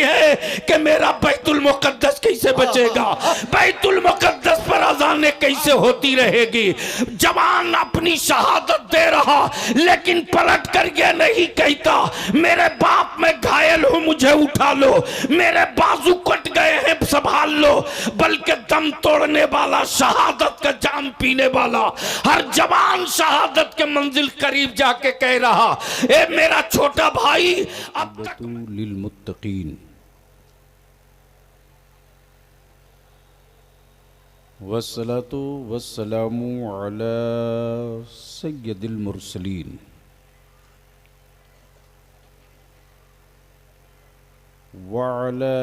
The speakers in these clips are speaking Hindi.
है कि मेरा बैतुल मुकद्दस कैसे बचेगा, बैतुल मुकद्दस पर अजानें कैसे होती रहेगी। जवान अपनी शहादत दे रहा लेकिन पलट कर ये नहीं कहता मेरे बाप मैं घायल हूं मुझे उठा लो, मेरे बाजू कट गए हैं संभाल लो, बल्कि दम तोड़ने वाला, शहादत का जाम पीने वाला हर जवान शहादत के मंजिल करीब जाके कह रहा ए मेरा छोटा भाई अब तक लिल मुत्तकीन वस्सलातु वस्सलामु अला सय्यदिल मुरसलीन व अला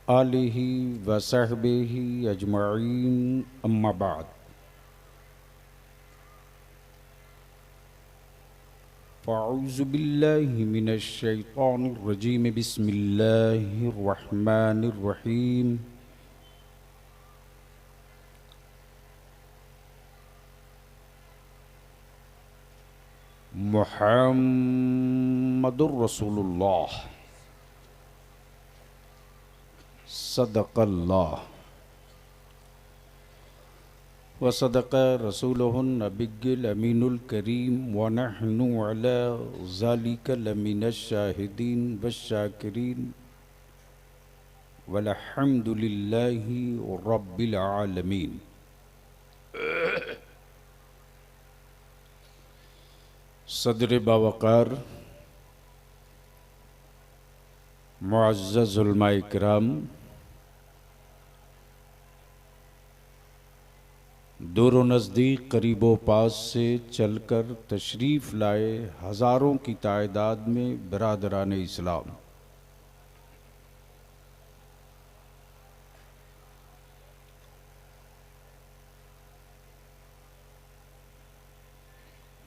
आलिहि व सहबिहि अजमईन अम्मा बाद। फ़अऊज़ु बिल्लाहि मिनश शैतानिर रजीम बिस्मिल्लाहिर रहमानिर रहीम। मुहम्मदुर रसूलुल्लाह सदक़ल्लाह व सदक़ रसूलुहुन नबिय्युल अमीनुल करीम व नहनु अला ज़ालिका लमिनश शाहिदीन वश्शाकिरीन वल्हम्दुलिल्लाहि रब्बिल आलमीन। सदर बावकार मुअज़्ज़ज़ उलमाए किराम, दूर व नज़दीक करीब व पास से चलकर तशरीफ़ लाए हज़ारों की तादाद में बरादरान इस्लाम,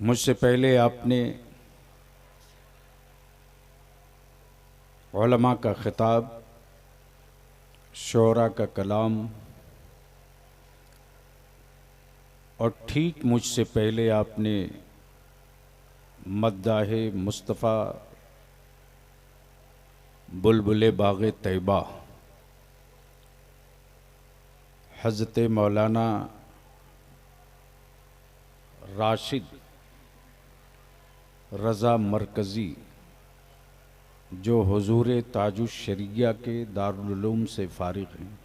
मुझसे पहले आपने उलमा का खिताब, शोरा का कलाम और ठीक मुझसे पहले आपने मद्दाहे मुस्तफ़ा बुलबुले बाग़े तैयबा हज़रत मौलाना राशिद रज़ा मरकज़ी जो हुज़ूर ताजुश शरिया के दारुल उलूम से फ़ारिग़ हैं,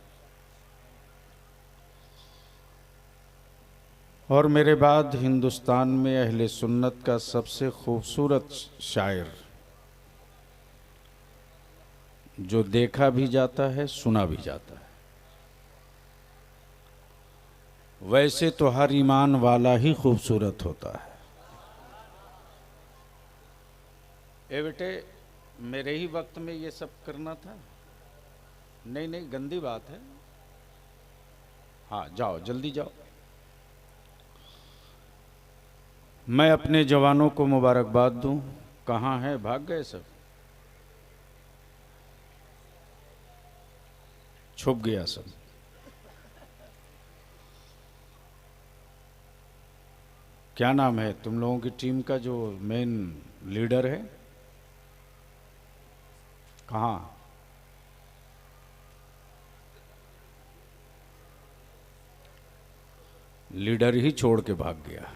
और मेरे बाद हिंदुस्तान में अहले सुन्नत का सबसे खूबसूरत शायर जो देखा भी जाता है सुना भी जाता है। वैसे तो हर ईमान वाला ही खूबसूरत होता है। ए बेटे, मेरे ही वक्त में ये सब करना था? नहीं नहीं, गंदी बात है। हाँ जाओ, जल्दी जाओ। मैं अपने जवानों को मुबारकबाद दूं। कहाँ हैं? भाग गए सब? छुप गया सब? क्या नाम है तुम लोगों की टीम का जो मेन लीडर है? कहाँ? लीडर ही छोड़ के भाग गया।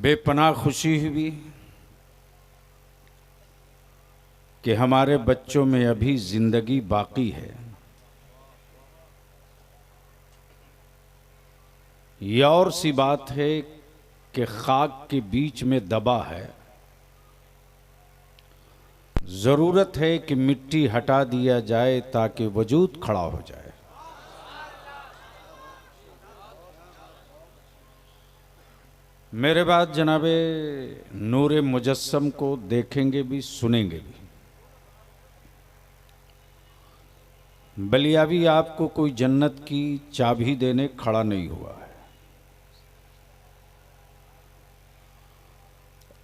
बेपनाह खुशी हुई कि हमारे बच्चों में अभी जिंदगी बाकी है। यह और सी बात है कि खाक के बीच में दबा है। जरूरत है कि मिट्टी हटा दिया जाए ताकि वजूद खड़ा हो जाए। मेरे बाद जनाबे नूरे मुजस्सम को देखेंगे भी सुनेंगे भी। बलियावी आपको कोई जन्नत की चाबी देने खड़ा नहीं हुआ है,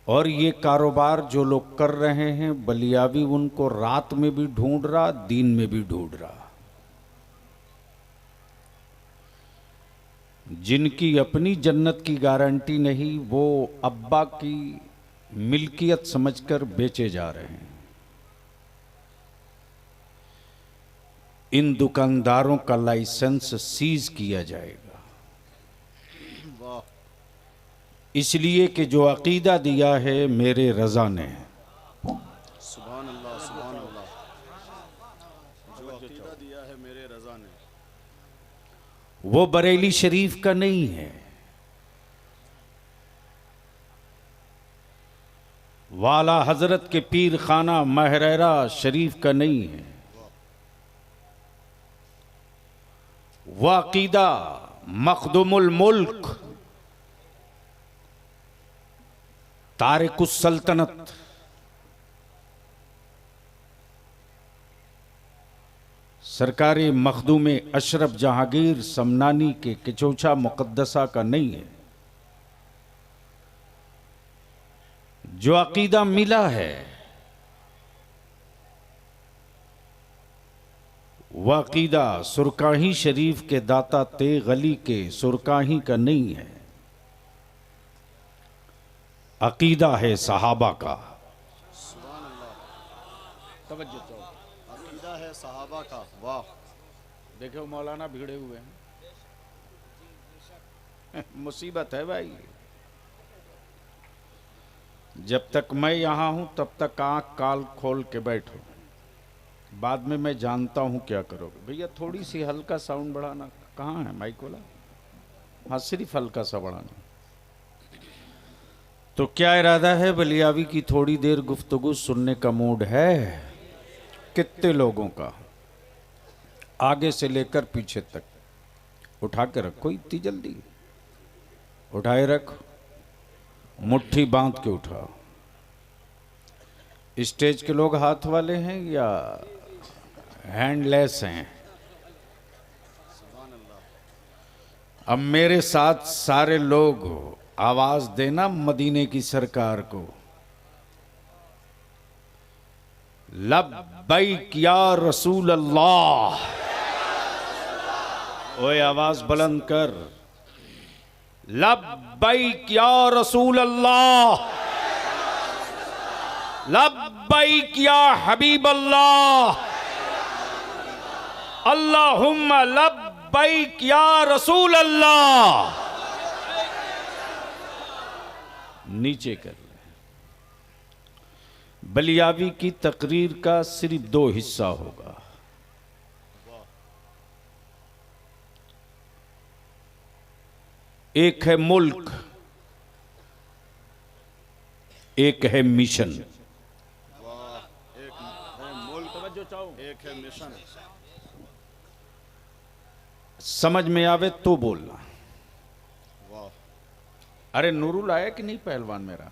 और ये कारोबार जो लोग कर रहे हैं बलियावी उनको रात में भी ढूंढ रहा, दिन में भी ढूंढ रहा। जिनकी अपनी जन्नत की गारंटी नहीं, वो अब्बा की मिल्कियत समझकर बेचे जा रहे हैं। इन दुकानदारों का लाइसेंस सीज किया जाएगा, इसलिए कि जो अकीदा दिया है मेरे रजा ने, सुभान अल्लाह, सुभान अल्लाह, जो अकीदा दिया है मेरे रजा ने, वो बरेली शरीफ का नहीं है, वाला हजरत के पीर खाना महरेरा शरीफ का नहीं है। वह अकीदा मखदुमुल मुल्क तारिकुस सल्तनत सरकारी मखदूम अशरफ जहांगीर समनानी के किचौछा मुकद्दसा का नहीं है। जो अकीदा मिला है वह अकीदा सुरकाही शरीफ के दाता तेग अली के सुरकाही का नहीं है, अकीदा है सहाबा का। सुभान अल्लाह, तवज्जो तो अकीदा है सहाबा का। वाह, देखो मौलाना भिड़े हुए हैं। मुसीबत है भाई, जब तक मैं यहां हूं तब तक आंख काल खोल के बैठो, बाद में मैं जानता हूं क्या करोगे। भैया थोड़ी सी हल्का साउंड बढ़ाना, कहाँ है माइक वाला? हाँ, सिर्फ हल्का सा बढ़ाना। तो क्या इरादा है बलियावी की थोड़ी देर गुफ्तगू सुनने का मूड है? कितने लोगों का? आगे से लेकर पीछे तक उठा के रखो, इतनी जल्दी उठाए रखो, मुट्ठी बांध के उठाओ। स्टेज के लोग हाथ वाले हैं या हैंडलेस हैं? अब मेरे साथ सारे लोग आवाज देना मदीने की सरकार को, लब्बैक या रसूल अल्लाह। ओए आवाज बुलंद कर, लब्बैक या रसूल अल्लाह, लब्बैक या हबीब अल्लाह, अल्लाहुम्मा लब्बैक या रसूल अल्लाह। नीचे कर ले। बलियावी की तकरीर का सिर्फ 2 हिस्सा होगा। एक है मुल्क, एक है मिशन। एक है मुल्क, एक है मिशन। समझ में आवे तो बोलना। वाह, अरे नूरुल आया कि नहीं पहलवान मेरा?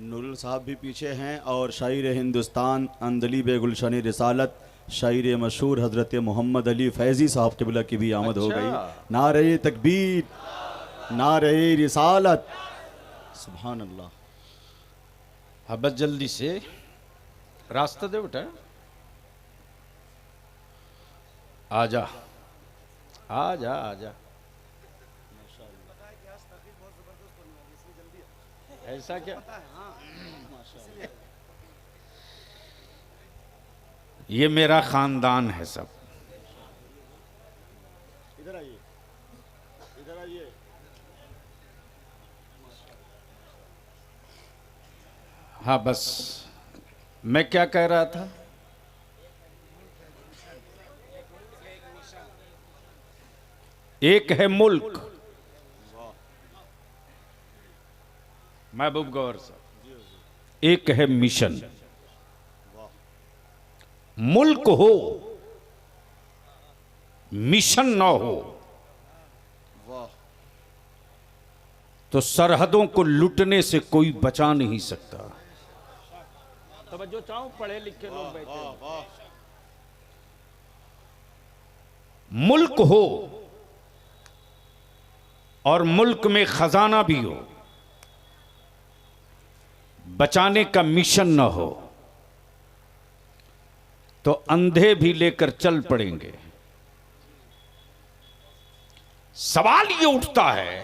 नूरुल साहब भी पीछे हैं और शायर हिंदुस्तान अंदली बेगुलशानी रिसालत शायर मशहूर हजरत मोहम्मद अली फैजी साहब क़िबला की भी आमद हो गई। नारे तकबीर, नारे रिसालत, सुभान अल्लाह। हाँ बस जल्दी से रास्ता दे बेटा, आजा आजा आजा। ऐसा क्या? ये मेरा खानदान है सब। इधर आइए, इधर आइए। हाँ बस मैं क्या कह रहा था? एक है मुल्क, महबूब गौर साहब, एक है मिशन। मुल्क हो मिशन ना हो वाह, तो सरहदों को लूटने से कोई बचा नहीं सकता। तवज्जो चाहो, पढ़े लिखे लोग बैठे हैं। वाह, मुल्क हो और मुल्क में खजाना भी हो, बचाने का मिशन न हो तो अंधे भी लेकर चल पड़ेंगे। सवाल ये उठता है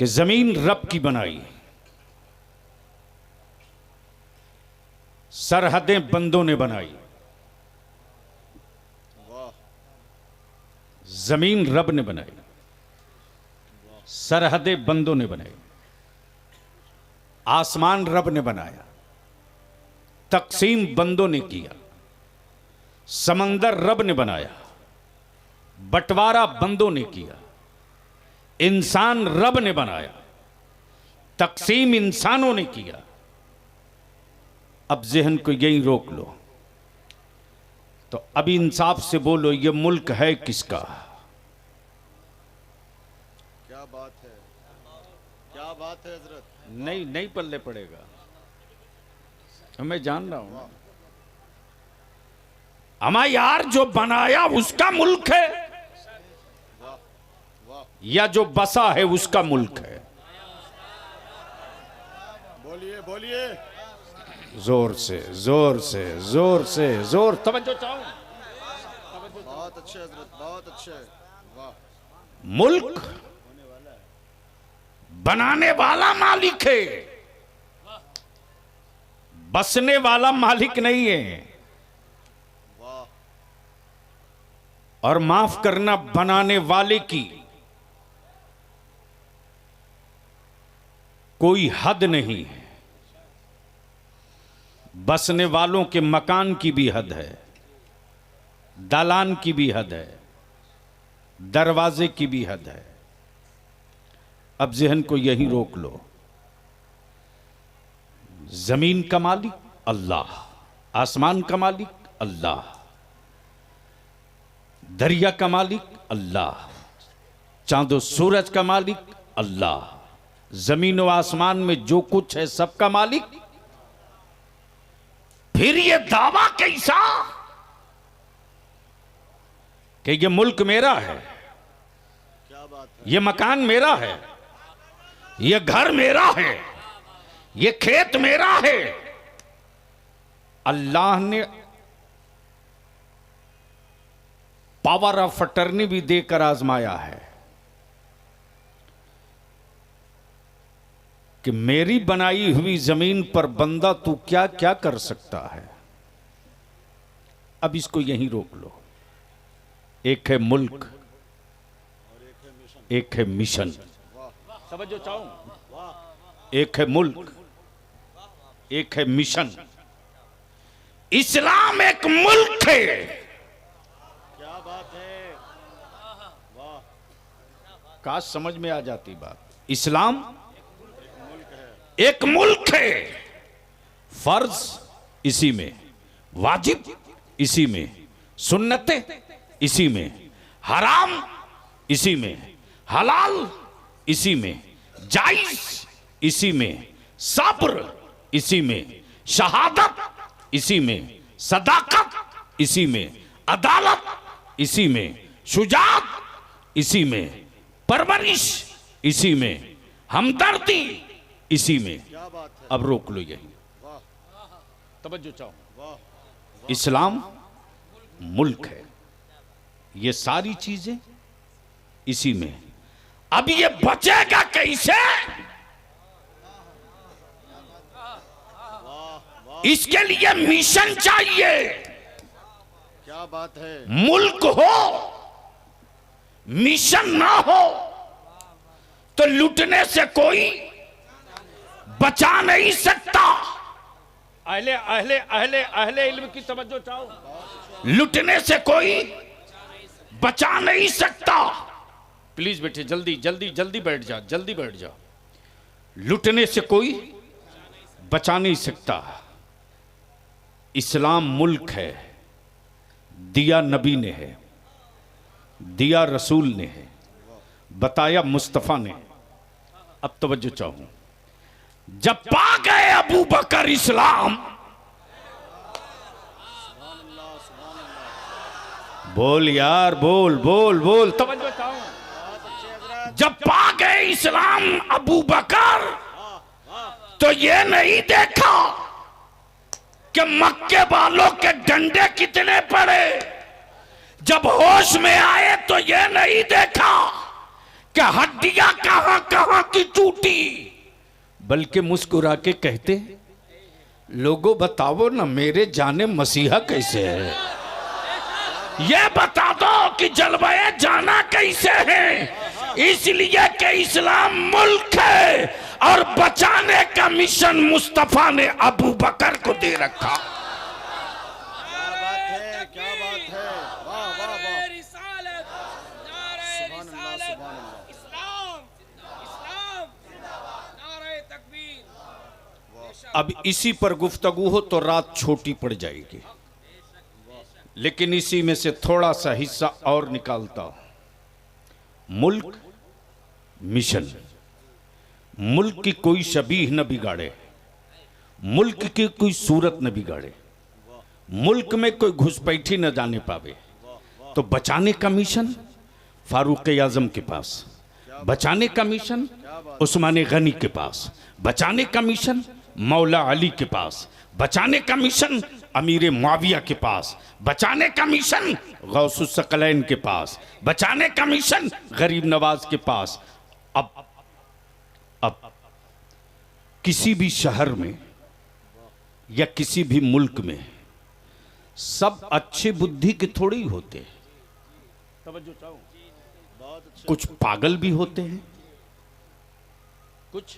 कि जमीन रब की बनाई, सरहदें बंदों ने बनाई। जमीन रब ने बनाई, सरहदें बंदों ने बनाई। आसमान रब ने बनाया, तकसीम बंदों ने किया। समंदर रब ने बनाया, बंटवारा बंदों ने किया। इंसान रब ने बनाया, तकसीम इंसानों ने किया। अब जहन को यहीं रोक लो, तो अभी इंसाफ से बोलो, ये मुल्क है किसका? क्या बात है, क्या बात है हजरत। नहीं पल्ले पड़ेगा, मैं जान रहा हूं। हमारा यार जो बनाया उसका मुल्क है या जो बसा है उसका मुल्क है? बोलिए बोलिए, जोर से जोर से जोर से जोर, तवज्जो चाहूं। बहुत अच्छे हजरत, बहुत अच्छे। वाह। मुल्क बनाने वाला मालिक है, बसने वाला मालिक नहीं है। वाह। और माफ करना, बनाने वाले की कोई हद नहीं है। बसने वालों के मकान की भी हद है, दालान की भी हद है, दरवाजे की भी हद है। अब जहन को यही रोक लो। जमीन का मालिक अल्लाह, आसमान का मालिक अल्लाह, दरिया का मालिक अल्लाह, चांदो सूरज का मालिक अल्लाह, जमीन व आसमान में जो कुछ है सबका मालिक। फिर ये दावा कैसा कि ये मुल्क मेरा है, क्या बात है। ये मकान मेरा है, ये घर मेरा है, ये खेत मेरा है। अल्लाह ने पावर ऑफ अटर्नी भी देकर आजमाया है कि मेरी बनाई हुई जमीन पर बंदा तू क्या क्या कर सकता है। अब इसको यहीं रोक लो। एक है मुल्क, एक है मिशन। समझो चाहूं, एक है मुल्क, एक है मिशन। इस्लाम एक मुल्क है, क्या बात है। वाह। काश समझ में आ जाती बात। इस्लाम एक मुल्क है। फर्ज इसी में, वाजिब इसी में, सुन्नतें इसी में, हराम इसी में, हलाल इसी में, जायज इसी में, सब्र इसी में, शहादत इसी में, सदाकत इसी में, अदालत इसी में, शुजात इसी में, परवरिश इसी में, हमदर्दी इसी में। क्या बात है। अब रोक लो यही। वाह। तवज्जो चाहो। वाह। इस्लाम मुल्क है, ये सारी चीजें इसी में। अब ये बचेगा कैसे? इसके लिए मिशन चाहिए। क्या बात है। मुल्क हो, मिशन ना हो तो लूटने से कोई बचा नहीं सकता। अहले अहले अहले अहले इल्म की तवज्जो चाहो। लूटने से कोई बचा नहीं सकता। प्लीज बेटे, जल्दी जल्दी जल्दी बैठ जा, जल्दी बैठ जा। लूटने से कोई बचा नहीं सकता। इस्लाम मुल्क है, दिया नबी ने है, दिया रसूल ने है, बताया मुस्तफ़ा ने। अब तवज्जो चाहूं। जब पा गए अबू बकर इस्लाम, बोल यार, बोल बोल बोल, तवज्जो चाहूं। जब पा गए इस्लाम अबू बकर, तो ये नहीं देखा कि मक्के वालों के डंडे कितने पड़े। जब होश में आए तो ये नहीं देखा क्या हड्डियां कहां कहां की टूटी, बल्कि मुस्कुरा के कहते, लोगों बताओ ना मेरे जाने मसीहा कैसे है। ये बता दो कि जलवाए जाना कैसे है, इसलिए कि इस्लाम मुल्क है और बचाने का मिशन मुस्तफा ने अबू बकर को दे रखा। अब इसी पर गुफ्तगू हो तो रात छोटी पड़ जाएगी, लेकिन इसी में से थोड़ा सा हिस्सा और निकालता हूं। मुल्क मिशन, मुल्क की कोई शबीह न बिगाड़े, मुल्क की कोई सूरत न बिगाड़े, मुल्क में कोई घुसपैठी न जाने पावे, तो बचाने का मिशन फारूक आजम के पास, बचाने का मिशन उस्मान गनी के पास, बचाने का मिशन मौला अली के पास, बचाने का मिशन अमीर मुआविया के पास, बचाने का मिशन गौसुस सकलैन के पास, बचाने का मिशन गरीब नवाज के पास। अब किसी भी शहर में या किसी भी मुल्क में सब अच्छे बुद्धि के थोड़े ही होते हैं, कुछ पागल भी होते हैं, कुछ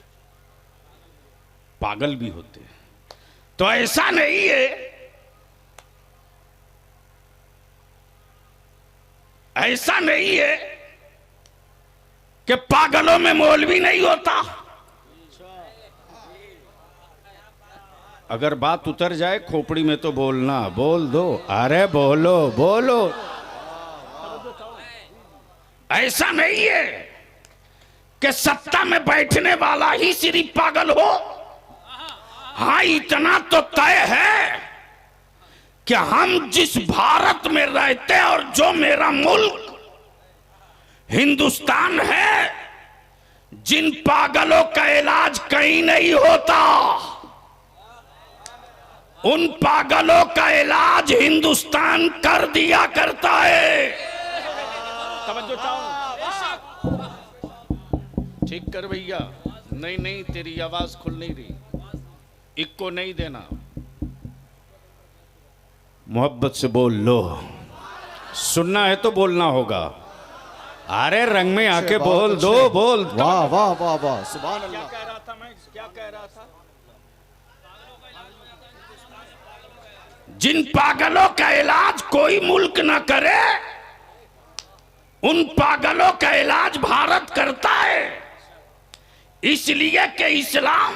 पागल भी होते हैं। तो ऐसा नहीं है, ऐसा नहीं है कि पागलों में मौलवी नहीं होता। अगर बात उतर जाए खोपड़ी में तो बोलना, बोल दो, अरे बोलो बोलो। ऐसा नहीं है कि सत्ता में बैठने वाला ही सिर्फ पागल हो। हाँ, इतना तो तय है कि हम जिस भारत में रहते और जो मेरा मुल्क हिंदुस्तान है, जिन पागलों का इलाज कहीं नहीं होता, उन पागलों का इलाज हिंदुस्तान कर दिया करता है। ठीक कर भैया, नहीं नहीं तेरी आवाज खुल नहीं रही, इक्को नहीं देना, मोहब्बत से बोल लो, सुनना है तो बोलना होगा। अरे रंग में आके बोल दो, बोल। वाह वाह वाह वाह, सुभान अल्लाह। क्या कह रहा था मैं, क्या कह रहा था? जिन पागलों का इलाज कोई मुल्क न करे, उन पागलों का इलाज भारत करता है। इसलिए कि इस्लाम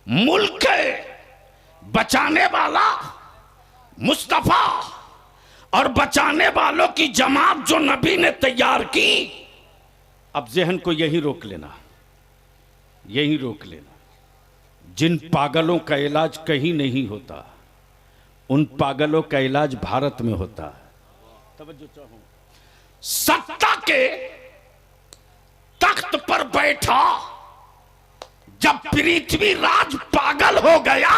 मुल्क है, बचाने वाला मुस्तफा और बचाने वालों की जमात जो नबी ने तैयार की। अब जहन को यही रोक लेना, यही रोक लेना। जिन पागलों का इलाज कहीं नहीं होता, उन पागलों का इलाज भारत में होता है। तवज्जो चाहूं, सत्ता के तख्त पर बैठा जब पृथ्वीराज पागल हो गया,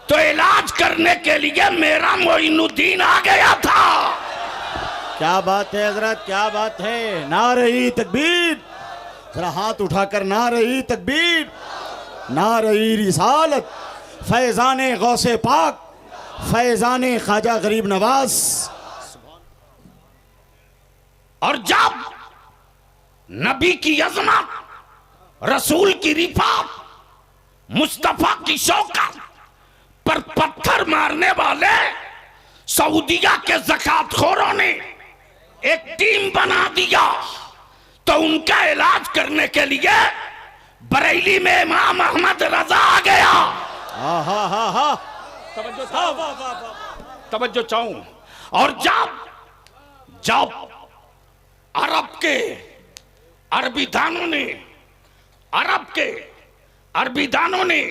तो इलाज करने के लिए मेरा मोइनुद्दीन आ गया था। क्या बात है हजरत, क्या बात है। नारे तकबीर, जरा हाथ उठाकर नारे तकबीर, नारे रिसालत, फैजाने गौसे पाक, फैजाने ख्वाजा गरीब नवाज। और जब नबी की अजमत, रसूल की रिफात, मुस्तफा की शौकत पर पत्थर मारने वाले सऊदिया के ज़कातखोरों ने एक टीम बना दिया, तो उनका इलाज करने के लिए बरेली में इमाम अहमद रजा आ गया। तवज्जो चाहूं। और जब अरब के अरबीदानों ने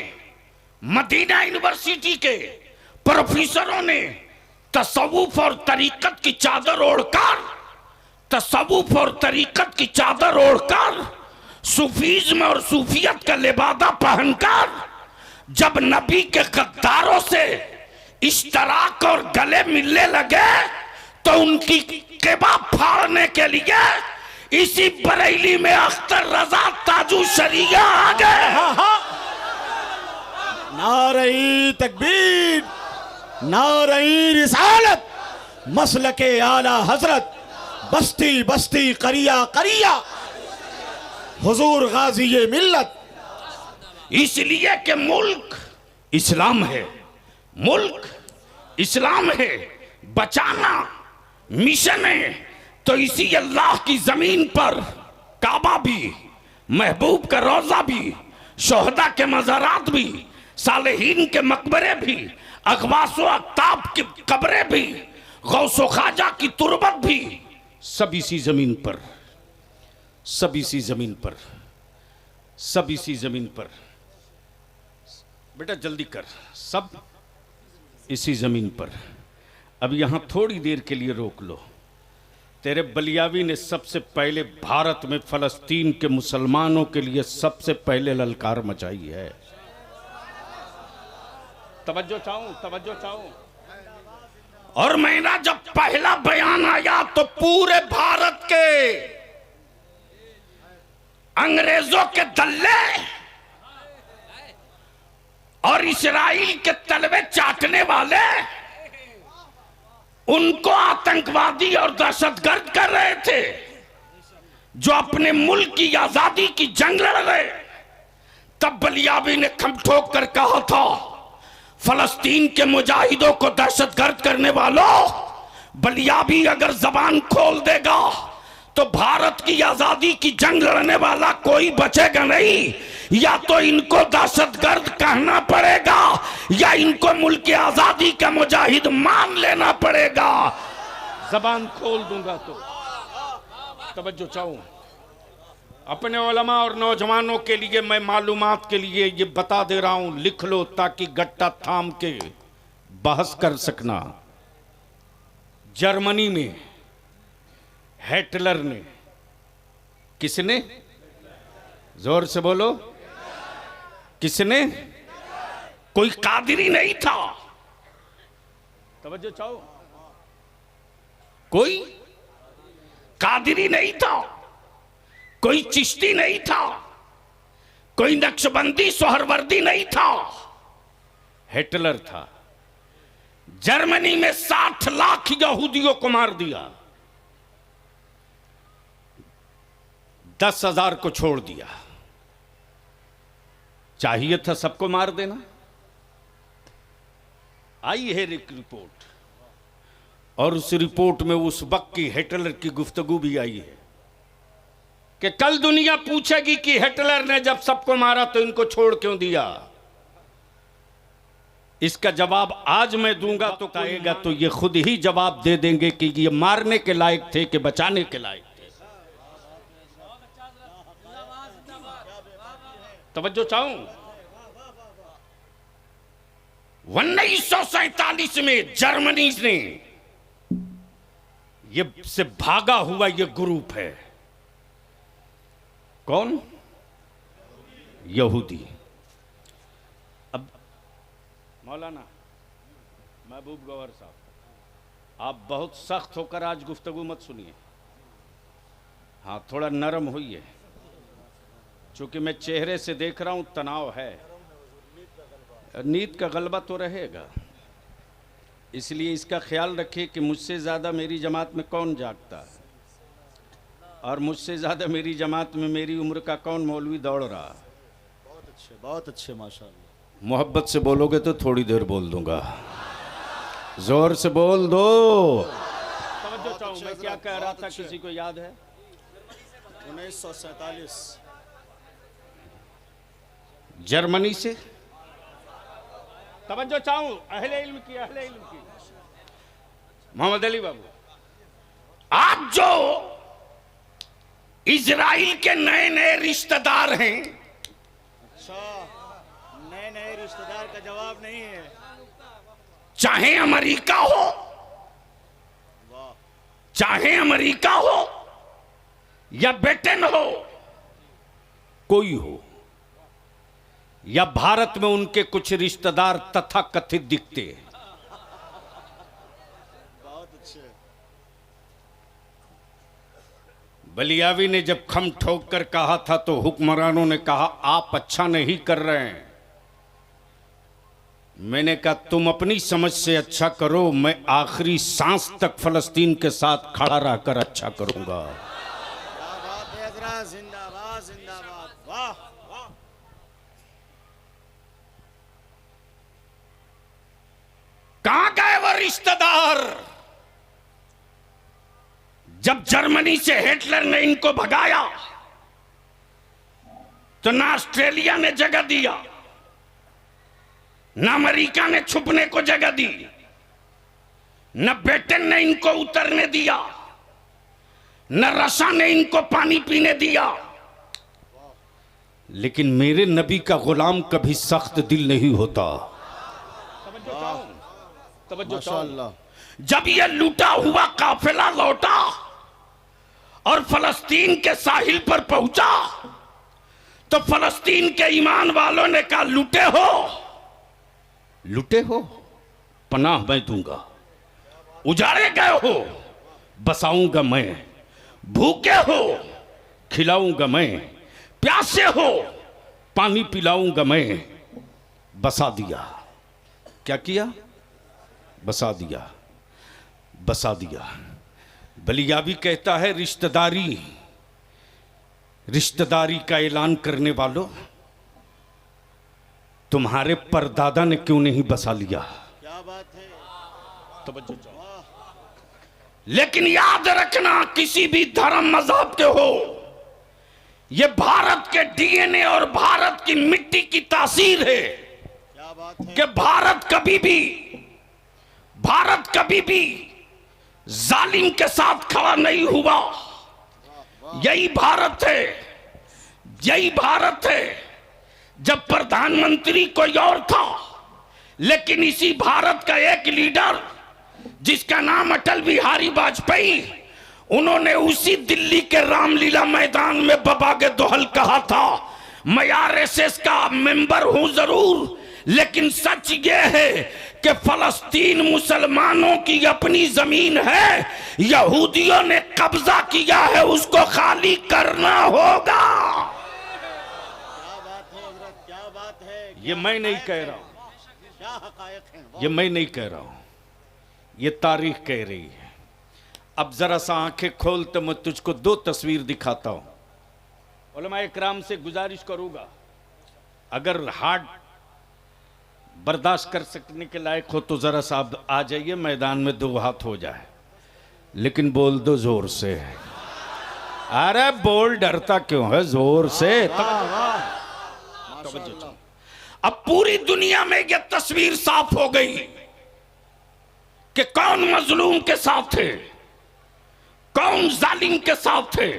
मदीना यूनिवर्सिटी के प्रोफेसरों ने तसव्वुफ और तरीकत की चादर ओढ़कर सूफीज्म और सूफियत का लिबादा पहनकर जब नबी के गद्दारों से इश्तराक और गले मिलने लगे, तो उनकी क़िबा फाड़ने के लिए इसी बरेली में अख्तर रजा ताजू शरिया आ गए। नारे तकबीर, नारे रिसालत, मसलके आला हजरत, बस्ती बस्ती करिया करिया, हुजूर गाजी ये मिल्लत। इसलिए कि मुल्क इस्लाम है, मुल्क इस्लाम है, बचाना मिशन है। तो इसी अल्लाह की जमीन पर काबा भी, महबूब का रोजा भी, शोहदा के मज़ारात भी, सालेहीन के मकबरे भी, अगवासो अक्ताब की कब्रें भी, गौसो ख्वाजा की तुरबत भी, सब इसी जमीन पर, सब इसी जमीन पर, सब इसी जमीन पर। बेटा जल्दी कर, सब इसी जमीन पर। अब यहां थोड़ी देर के लिए रोक लो। तेरे बलियावी ने सबसे पहले भारत में फलस्तीन के मुसलमानों के लिए सबसे पहले ललकार मचाई है। तवज्जो चाहूं, तवज्जो चाहूं। और मेरा जब पहला बयान आया तो पूरे भारत के अंग्रेजों के दल्ले और इस्राइल के तलवे चाटने वाले उनको आतंकवादी और दहशतगर्द कर रहे थे, जो अपने मुल्क की आजादी की जंग लड़ रहे। तब बलियावी ने खम ठोक कर कहा था, फलस्तीन के मुजाहिदों को दहशतगर्द करने वालों, बलियावी अगर जबान खोल देगा तो भारत की आजादी की जंग लड़ने वाला कोई बचेगा नहीं। या तो इनको दहशतगर्द कहना पड़ेगा या इनको मुल्क की आजादी का मुजाहिद मान लेना पड़ेगा। जबान खोल दूंगा तो तवज्जो चाहूं। अपने उलमा और नौजवानों के लिए मैं मालूमात के लिए ये बता दे रहा हूं, लिख लो ताकि गट्टा थाम के बहस कर सकना। जर्मनी में हिटलर ने, किसने, जोर से बोलो, किसने? कोई कादिरी नहीं था, तवज्जो चाहो, कोई कादिरी नहीं था, कोई चिश्ती नहीं था, कोई नक्शबंदी सोहरवर्दी नहीं था, हिटलर था। जर्मनी में 60 लाख यहूदियों को मार दिया, 10,000 को छोड़ दिया। चाहिए था सबको मार देना। आई है एक रिपोर्ट, और उस रिपोर्ट में उस वक्त की हिटलर की गुफ्तगू भी आई है कि कल दुनिया पूछेगी कि हिटलर ने जब सबको मारा तो इनको छोड़ क्यों दिया। इसका जवाब आज मैं दूंगा तो कहेगा तो ये खुद ही जवाब दे देंगे कि ये मारने के लायक थे कि बचाने के लायक थे। तवज्जो चाहूं। 1947 में जर्मनी ने ये से भागा हुआ ये ग्रुप है, कौन? यहूदी। अब मौलाना महबूब गौहर साहब, आप बहुत सख्त होकर आज गुफ्तगू मत सुनिए। हाँ, थोड़ा नरम होइए, चूंकि मैं चेहरे से देख रहा हूं तनाव है। नींद का गलबा तो रहेगा, इसलिए इसका ख्याल रखिए कि मुझसे ज़्यादा मेरी जमात में कौन जागता है, और मुझसे ज़्यादा मेरी जमात में मेरी उम्र का कौन मौलवी दौड़ रहा है। बहुत अच्छे माशाअल्लाह। मोहब्बत से बोलोगे तो थोड़ी देर बोल दूंगा, जोर से बोल दो। तवज्जो चाहूं, मैं क्या कह रहा था, किसी को याद है? 1947 जर्मनी से। तवज्जो चाहूं, अहले इल्म की, अहले इल्म की। मोहम्मद अली बाबू, आप जो इजराइल के नए नए रिश्तेदार हैं, अच्छा, नए नए रिश्तेदार का जवाब नहीं है। चाहे अमेरिका हो, चाहे अमेरिका हो या ब्रिटेन हो, कोई हो, या भारत में उनके कुछ रिश्तेदार तथा कथित दिखते हैं, बहुत अच्छे। बलियावी ने जब खम ठोक कर कहा था तो हुक्मरानों ने कहा आप अच्छा नहीं कर रहे हैं। मैंने कहा तुम अपनी समझ से अच्छा करो, मैं आखिरी सांस तक फलस्तीन के साथ खड़ा रहकर अच्छा करूंगा। जिंदाबाद जिंदाबाद, वाह वाह। कहां गए वो रिश्तेदार? जब जर्मनी से हिटलर ने इनको भगाया तो ना ऑस्ट्रेलिया ने जगह दिया, ना अमेरिका ने छुपने को जगह दी, न ब्रिटेन ने इनको उतरने दिया, न रशिया ने इनको पानी पीने दिया। लेकिन मेरे नबी का गुलाम कभी सख्त दिल नहीं होता। माशाअल्लाह। जब यह लूटा हुआ काफिला लौटा और फलस्तीन के साहिल पर पहुंचा तो फलस्तीन के ईमान वालों ने कहा लूटे हो पनाह मैं दूंगा, उजाड़े गए हो बसाऊंगा मैं, भूखे हो खिलाऊंगा मैं, प्यासे हो पानी पिलाऊंगा मैं। बसा दिया। क्या किया? बसा दिया। बलियावी कहता है रिश्तेदारी का ऐलान करने वालों, तुम्हारे परदादा ने क्यों नहीं बसा लिया? क्या बात है। तवज्जो चाहो। लेकिन याद रखना, किसी भी धर्म मजहब के हो, यह भारत के डीएनए और भारत की मिट्टी की तासीर है। क्या बात है। कि भारत कभी भी जालिम के साथ खड़ा नहीं हुआ। यही भारत है। जब प्रधानमंत्री कोई और था, लेकिन इसी भारत का एक लीडर जिसका नाम अटल बिहारी वाजपेयी, उन्होंने उसी दिल्ली के रामलीला मैदान में बबागे दोहल कहा था, मैं आरएसएस का मेंबर हूं जरूर, लेकिन सच ये है कि फलस्तीन मुसलमानों की अपनी जमीन है, यहूदियों ने कब्जा किया है, उसको खाली करना होगा। क्या बात है हजरत, क्या बात है। ये मैं नहीं कह रहा हूं, क्या हकायक हैं। ये मैं नहीं कह रहा हूं, ये तारीख कह रही है। अब जरा सा आंखें खोल तो मैं तुझको दो तस्वीर दिखाता हूं। उलमा इकराम से गुजारिश करूंगा, अगर हार्ट बर्दाश्त कर सकने के लायक हो तो जरा सा आ जाइए मैदान में, दो हाथ हो जाए, लेकिन बोल दो जोर से। अरे बोल, डरता क्यों है? जोर से। अब पूरी दुनिया में यह तस्वीर साफ हो गई कि कौन मजलूम के साथ है, कौन जालिम के साथ है।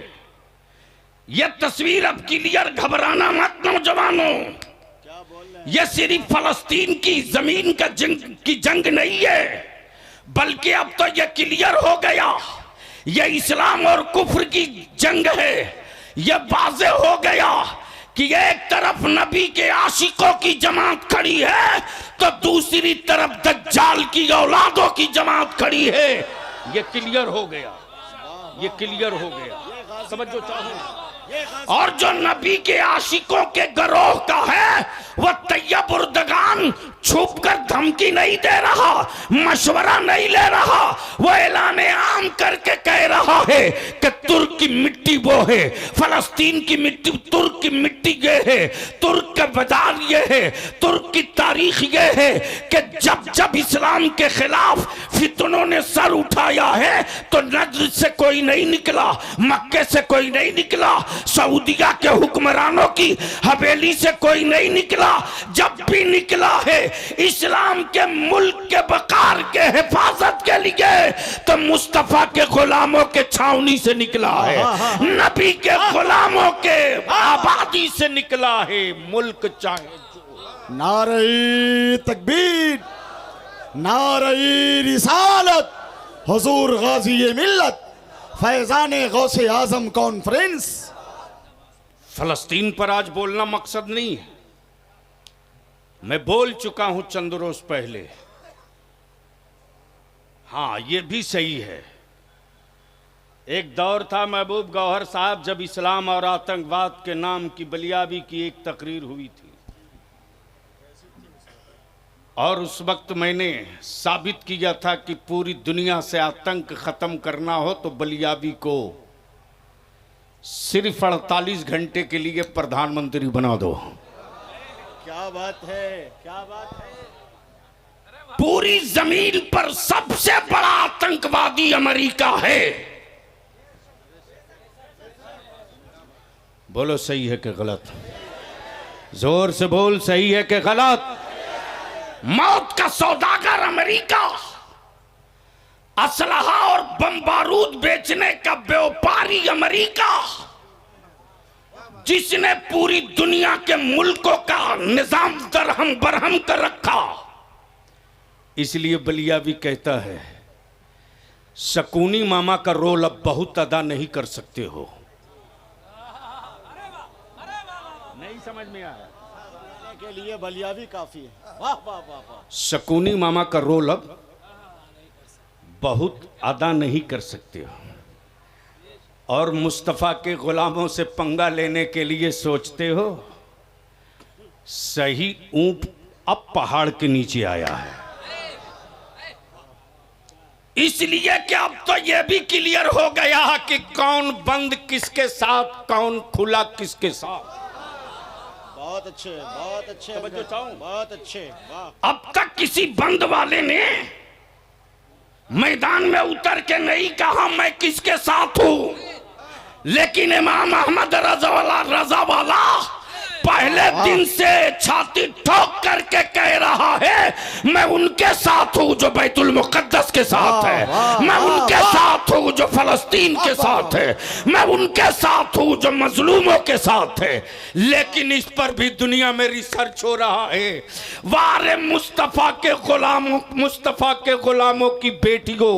यह तस्वीर अब क्लियर, घबराना मत नौजवानों। यह सिर्फ फलस्तीन की जमीन का जंग नहीं है, बल्कि अब तो यह क्लियर हो गया, यह इस्लाम और कुफ्र की जंग है। यह वाज़ेह हो गया कि एक तरफ नबी के आशिकों की जमात खड़ी है तो दूसरी तरफ दज्जाल की औलादों की जमात खड़ी है। ये क्लियर हो गया, ये क्लियर हो गया, समझो चाहो। और जो नबी के आशिकों के गिरोह का है, वह तैयब उर्दगान छुप कर धमकी नहीं दे रहा, मशवरा नहीं ले रहा, वो ऐलान आम करके कह रहा है कि तुर्क की मिट्टी वो है, फलस्तीन की मिट्टी, तुर्क की मिट्टी ये है, तुर्क का बाजार ये है, तुर्क की तारीख ये है कि जब जब इस्लाम के खिलाफ फितनों ने सर उठाया है तो नजर से कोई नहीं निकला, मक्के से कोई नहीं निकला, सऊदिया के हुक्मरानों की हवेली से कोई नहीं निकला। जब भी निकला है इस्लाम के मुल्क के वकार के हिफाजत के लिए तो मुस्तफा के गुलामों के छावनी से निकला है, नबी के गुलामों के आबादी से निकला है, मुल्क चाहे जो। नारे तकबीर, नारे रिसालत, हुजूर गाजी मिल्लत, फैजान गौसे आजम कॉन्फ्रेंस। फलस्तीन पर आज बोलना मकसद नहीं है, मैं बोल चुका हूं चंद रोज पहले। हां, यह भी सही है एक दौर था महबूब गौहर साहब जब इस्लाम और आतंकवाद के नाम की बलियाबी की एक तकरीर हुई थी, और उस वक्त मैंने साबित किया था कि पूरी दुनिया से आतंक खत्म करना हो तो बलियाबी को सिर्फ 48 घंटे के लिए प्रधानमंत्री बना दो। क्या बात है, क्या बात है। पूरी जमीन पर सबसे बड़ा आतंकवादी अमेरिका है। बोलो सही है कि गलत? जोर से बोल, सही है कि गलत? मौत का सौदागर अमेरिका, असलहा और बम बारूद बेचने का व्यापारी अमेरिका, जिसने पूरी दुनिया के मुल्कों का निजाम दरहम बरहम कर रखा। इसलिए बलियाबी कहता है शकूनी मामा का रोल अब बहुत अदा नहीं कर सकते हो। नहीं समझ में आया? के लिए बलियाबी काफी है। वाह वाह वाह वाह। शकूनी मामा का रोल अब बहुत अदा नहीं कर सकते हो, और मुस्तफ़ा के गुलामों से पंगा लेने के लिए सोचते हो। सही ऊंट अब पहाड़ के नीचे आया है। इसलिए कि अब तो यह भी क्लियर हो गया कि कौन बंद किसके साथ, कौन खुला किसके साथ। बहुत अच्छे, बहुत अच्छे, बहुत अच्छे। वाह। अब तक किसी बंद वाले ने मैदान में उतर के नहीं कहा मैं किसके साथ हूं, लेकिन इमाम अहमद रजा वाला पहले दिन से छाती ठोक करके कह रहा है मैं उनके साथ हूं जो बैतुल मुकद्दस के साथ है, मैं उनके साथ हूं जो फलस्तीन के साथ है, मैं उनके साथ हूं जो मजलूमों के साथ है। लेकिन इस पर भी दुनिया में रिसर्च हो रहा है। वारे मुस्तफा के गुलामों की बेटियों,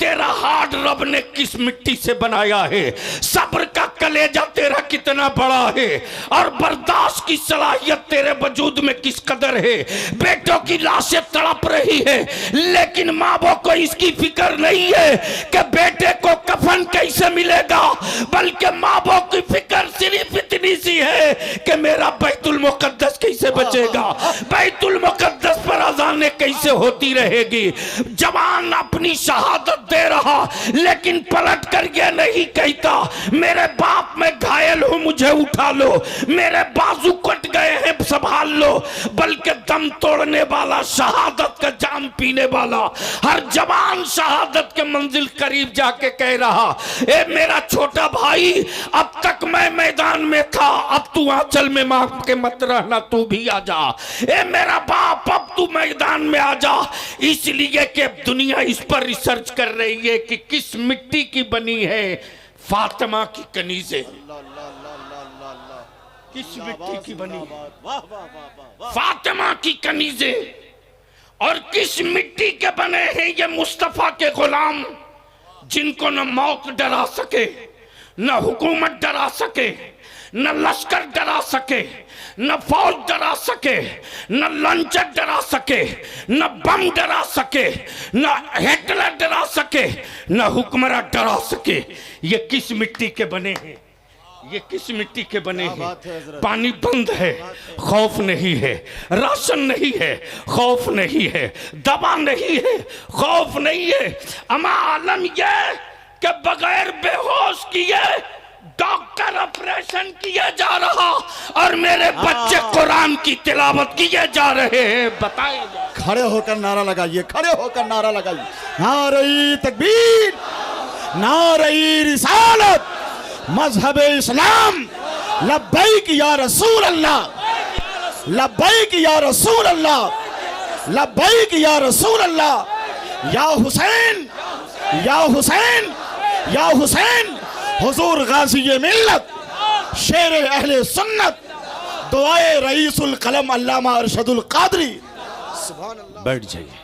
तेरा हार्ट रब ने किस मिट्टी से बनाया है, सब्र का कलेजा तेरा कितना बड़ा है, और बर्दाश्त की सलाहियत तेरे वजूद में किस कदर है। बेटों की लाशें तड़प रही है, लेकिन माँ बाप को इसकी फिक्र नहीं है कि बेटे को कफन कैसे मिलेगा, बल्कि माँ बाप की फिक्र सिर्फ इतनी सी है कि मेरा बैतुल मुकद्दस कैसे बचेगा, बैतुल मुकद्दस पर अज़ानें कैसे होती रहेगी। जवान अपनी शहादत दे रहा, लेकिन पलट कर यह नहीं कहता मेरे बाप मैं घायल हूं मुझे उठा लो, मेरे बाजू कट गए हैं संभाल लो, बल्कि दम तोड़ने वाला, शहादत का जाम पीने वाला हर जवान शहादत के मंजिल करीब जाके कह रहा ए मेरा छोटा भाई, अब तक मैं मैदान में था, अब तू आंचल में मां के मत रहना, तू भी आ जा। ए मेरा बाप, अब तू मैदान में आ जा। इसलिए कि दुनिया इस पर रिसर्च कर रही है कि किस मिट्टी की बनी है फातिमा की कनीज़ें, किस मिट्टी की बनी फातिमा की कनीज़ें, और किस मिट्टी के बने हैं ये मुस्तफा के गुलाम, जिनको न मौत डरा सके, न हुकूमत डरा सके, न लश्कर डरा सके, न फौज डरा सके, न लंचर डरा सके, न बम डरा सके, न हिटलर डरा सके, न हुक्मरान डरा सके। ये किस मिट्टी के बने हैं, ये किस मिट्टी के बने हैं? पानी बंद है, खौफ नहीं है, राशन नहीं है, खौफ नहीं है, दवा नहीं है, खौफ नहीं है। अमा आलम यह कि बगैर बेहोश किए डॉक्टर ऑपरेशन किया जा रहा और मेरे बच्चे कुरान की तिलावत किए जा रहे हैं। बताए खड़े होकर नारा लगाइए, खड़े होकर नारा लगाइए। नारे तकबीर, नारे रिसालत, मजहब इस्लाम, लब्बैक या रसूल अल्लाह, लब्बैक या रसूल अल्लाह, लब्बैक या रसूल अल्लाह। या हुसैन, या हुसैन, या हुसैन, हुजूर गाजी मिल्लत, शेर अहले सुन्नत, दुआए रईसुल कलम अल्लामा अरशदुल कादरी। सुभान अल्लाह। बैठ जाइए,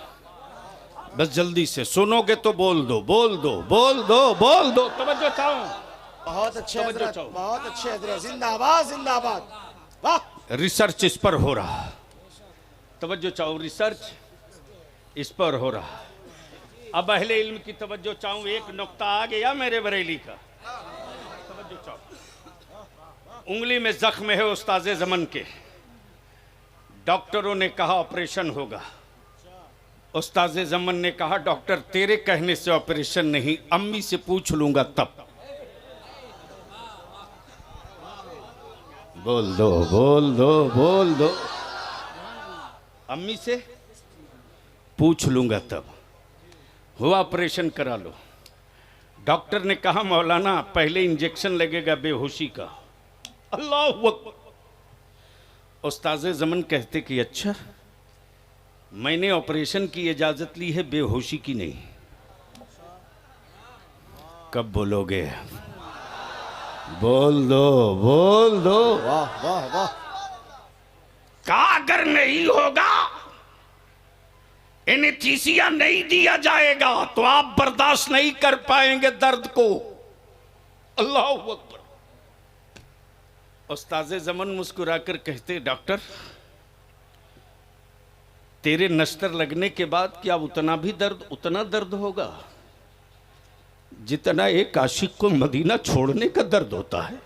बस जल्दी से सुनोगे तो बोल दो, बोल दो, बोल दो, बोल दो। तवज्जो चाहो। बहुत अच्छे हजरत, बहुत अच्छे हजरत, जिंदाबाद जिंदाबाद। वाह। रिसर्च इस पर हो रहा, तवज्जो चाहो, रिसर्च इस पर हो रहा। अब अहले इल्म की तवज्जो चाहूं, एक नुक्ता आ गया मेरे बरेली का, तवज्जो चाहूं। उंगली में जख्म है उस्ताज़े ज़मन के, डॉक्टरों ने कहा ऑपरेशन होगा। उस्ताज़े ज़मन ने कहा डॉक्टर तेरे कहने से ऑपरेशन नहीं, अम्मी से पूछ लूंगा तब। बोल दो बोल दो बोल दो, अम्मी से पूछ लूंगा तब। हुआ ऑपरेशन करा लो। डॉक्टर ने कहा मौलाना पहले इंजेक्शन लगेगा बेहोशी का। अल्लाह अकबर। उस्ताज़े ज़मन कहते कि अच्छा, मैंने ऑपरेशन की इजाज़त ली है, बेहोशी की नहीं। कब बोलोगे? बोल दो बोल दो। वाह वाह वाह। का अगर नहीं होगा, एनेस्थीसिया नहीं दिया जाएगा तो आप बर्दाश्त नहीं कर पाएंगे दर्द को। अल्लाह अकबर। उस्ताज़े ज़मन मुस्कुराकर कहते डॉक्टर तेरे नश्तर लगने के बाद क्या उतना दर्द होगा जितना एक आशिक को मदीना छोड़ने का दर्द होता है।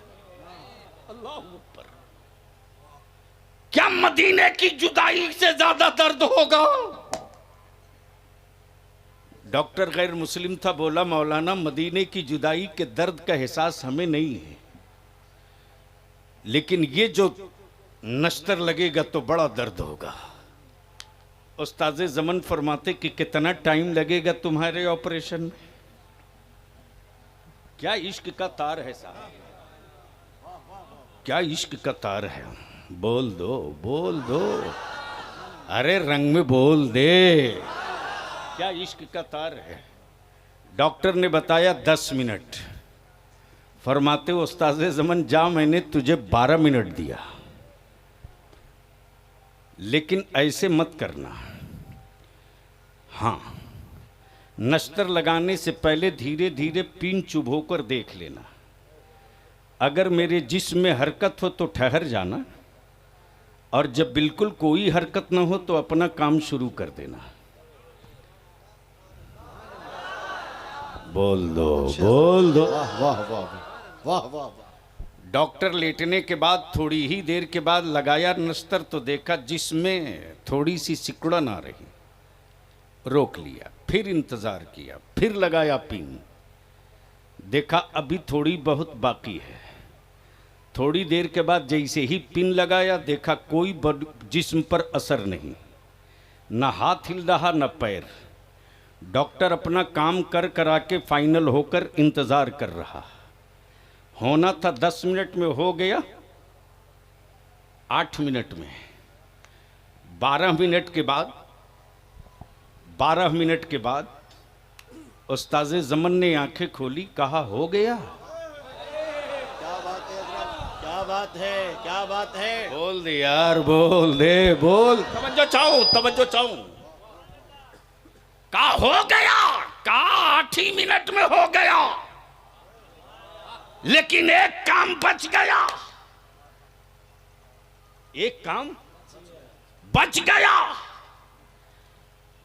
अल्लाह अकबर। क्या मदीने की जुदाई से ज्यादा दर्द होगा? डॉक्टर गैर मुस्लिम था, बोला मौलाना मदीने की जुदाई के दर्द का एहसास हमें नहीं है, लेकिन ये जो नश्तर लगेगा तो बड़ा दर्द होगा। उस्ताज़े ज़मन फरमाते कि कितना टाइम लगेगा तुम्हारे ऑपरेशन में? क्या इश्क का तार है साहब, क्या इश्क का तार है? बोल दो बोल दो, अरे रंग में बोल दे, क्या इश्क का तार है? डॉक्टर ने बताया 10 मिनट। फरमाते उस्ताज़े ज़मन जा मैंने तुझे 12 मिनट दिया, लेकिन ऐसे मत करना। हाँ, नश्तर लगाने से पहले धीरे धीरे पिन चुभो कर देख लेना, अगर मेरे जिस्म में हरकत हो तो ठहर जाना, और जब बिल्कुल कोई हरकत न हो तो अपना काम शुरू कर देना। बोल दो बोल दो। वाह वाह वाह वाह वाह वाह। डॉक्टर लेटने के बाद थोड़ी ही देर के बाद लगाया नश्तर तो देखा जिसमें थोड़ी सी सिकुड़न आ रही, रोक लिया, फिर इंतजार किया, फिर लगाया पिन, देखा अभी थोड़ी बहुत बाकी है। थोड़ी देर के बाद जैसे ही पिन लगाया देखा कोई जिस्म पर असर नहीं, न हाथ हिल रहा न पैर। डॉक्टर अपना काम करा के फाइनल होकर इंतजार कर रहा। होना था 10 मिनट में, हो गया 8 मिनट में। 12 मिनट के बाद उस्ताज़े ज़मन ने आंखें खोली, कहा हो गया। क्या बात है हज़रत, क्या बात है, क्या बात है। बोल दे यार, बोल दे, बोल। तवज्जो चाहूं। का हो गया, का 8 ही मिनट में हो गया, लेकिन एक काम बच गया, एक काम बच गया।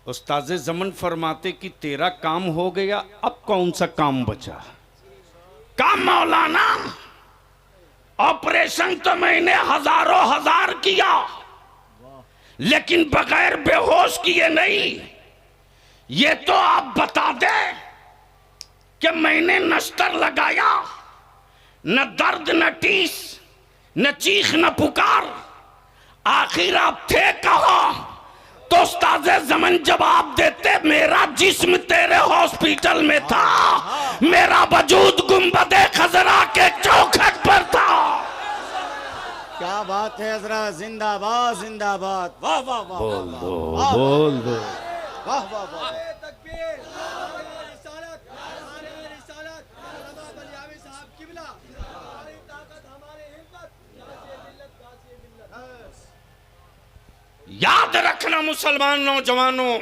उस्ताज़े ज़मन फरमाते कि तेरा काम हो गया, अब कौन सा काम बचा? काम मौलाना, ऑपरेशन तो मैंने हजारों हजार किया, लेकिन बगैर बेहोश किए नहीं। ये तो आप बता दे कि मैंने नश्तर लगाया, न दर्द न टीस, न चीख न पुकार, आखिर आप थे कहां? तो उस्ताज़े ज़मन जवाब देते, मेरा जिस्म तेरे हॉस्पिटल में था, मेरा वजूद गुंबदे खजरा के चौखट पर था। क्या बात है हज़रत, जिंदाबाद जिंदाबाद। वाह वाह वाह। बोल दो बोल दो। वाह वाह वाह। याद रखना मुसलमान नौजवानों,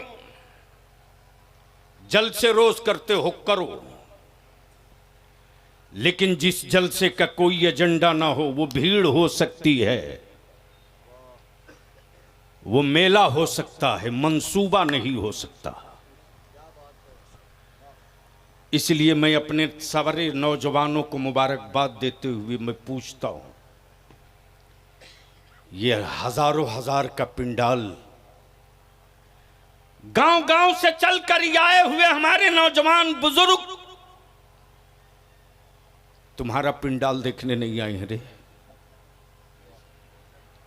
जलसे रोज करते हो करो, लेकिन जिस जलसे का कोई एजेंडा ना हो वो भीड़ हो सकती है, वो मेला हो सकता है, मंसूबा नहीं हो सकता। इसलिए मैं अपने सारे नौजवानों को मुबारकबाद देते हुए मैं पूछता हूं, ये हजारों हजार का पिंडाल, गांव-गांव से चलकर आए हुए हमारे नौजवान बुजुर्ग तुम्हारा पिंडाल देखने नहीं आए हैं रे,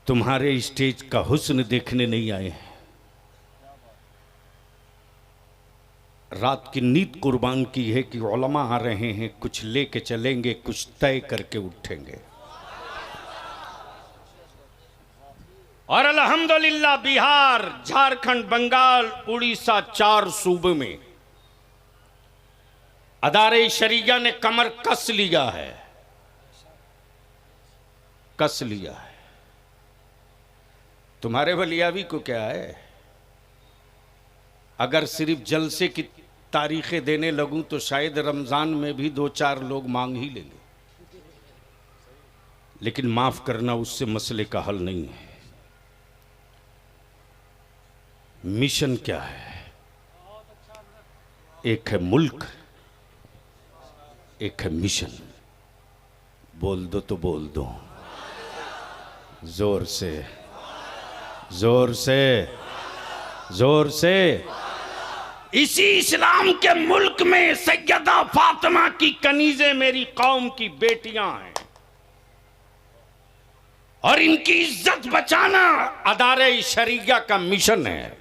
तुम्हारे स्टेज का हुस्न देखने नहीं आए हैं। रात की नींद कुर्बान की है कि उलमा आ रहे हैं, कुछ लेके चलेंगे, कुछ तय करके उठेंगे। और अल्हम्दुलिल्लाह बिहार, झारखंड, बंगाल, उड़ीसा, 4 सूबे में अदारे शरिया ने कमर कस लिया है, कस लिया है। तुम्हारे बलियावी को क्या है, अगर सिर्फ जलसे की तारीखें देने लगूं तो शायद रमजान में भी 2-4 लोग मांग ही लेंगे, लेकिन माफ करना उससे मसले का हल नहीं है। मिशन क्या है? एक है मुल्क, एक है मिशन। बोल दो तो बोल दो, जोर से, जोर से, जोर से। इसी इस्लाम के मुल्क में सैयदा फातिमा की कनीज़ें मेरी कौम की बेटियां हैं, और इनकी इज्जत बचाना अदारे शरिया का मिशन है।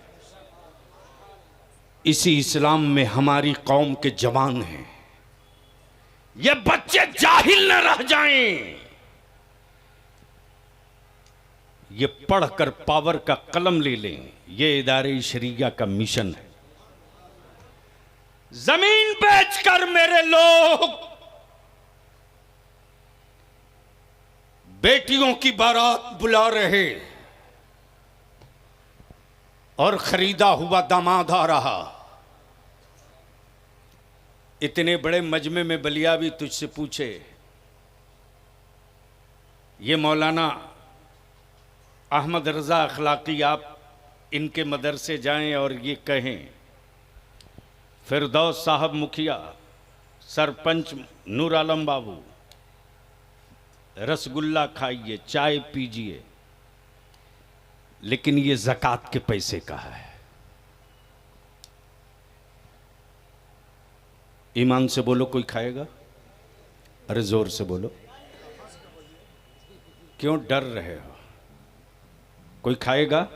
इसी इस्लाम में हमारी कौम के जवान हैं, ये बच्चे जाहिल न रह जाएं, ये पढ़कर पावर का कलम ले लें। ये इदारे शरिया का मिशन है। जमीन बेचकर मेरे लोग बेटियों की बारात बुला रहे, और खरीदा हुआ दामाद आ रहा। इतने बड़े मजमे में बलियावी तुझसे पूछे, ये मौलाना अहमद रजा अखलाकी, आप इनके मदरसे जाएं और ये कहें, फिरदौस साहब मुखिया, सरपंच नूर आलम बाबू, रसगुल्ला खाइए, चाय पीजिए, लेकिन ये ज़कात के पैसे का है। ईमान से बोलो, कोई खाएगा? अरे जोर से बोलो, क्यों डर रहे हो? कोई खाएगा?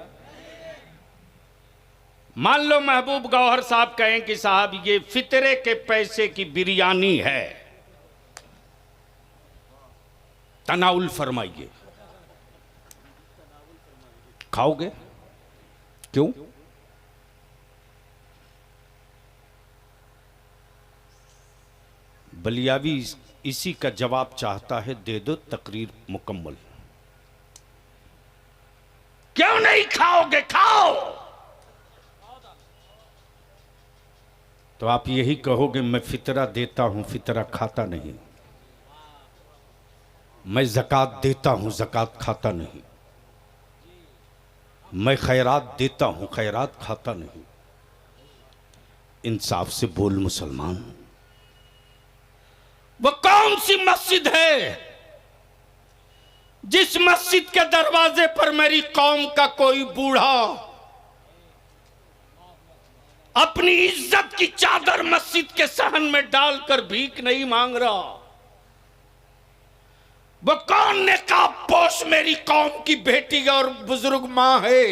मान लो महबूब गौहर साहब कहें कि साहब ये फितरे के पैसे की बिरयानी है, तनाउल फरमाइए, खाओगे? क्यों? बलियावी इसी का जवाब चाहता है, दे दो, तकरीर मुकम्मल। क्यों नहीं खाओगे? खाओ। तो आप यही कहोगे, मैं फितरा देता हूं, फितरा खाता नहीं, मैं ज़कात देता हूं, ज़कात खाता नहीं, मैं खैरात देता हूं, खैरात खाता नहीं। इंसाफ से बोल मुसलमान, वो कौन सी मस्जिद है जिस मस्जिद के दरवाजे पर मेरी कौम का कोई बूढ़ा अपनी इज्जत की चादर मस्जिद के सहन में डालकर भीख नहीं मांग रहा? वो कौन नेकाब पोश मेरी कौम की बेटी और बुजुर्ग मां है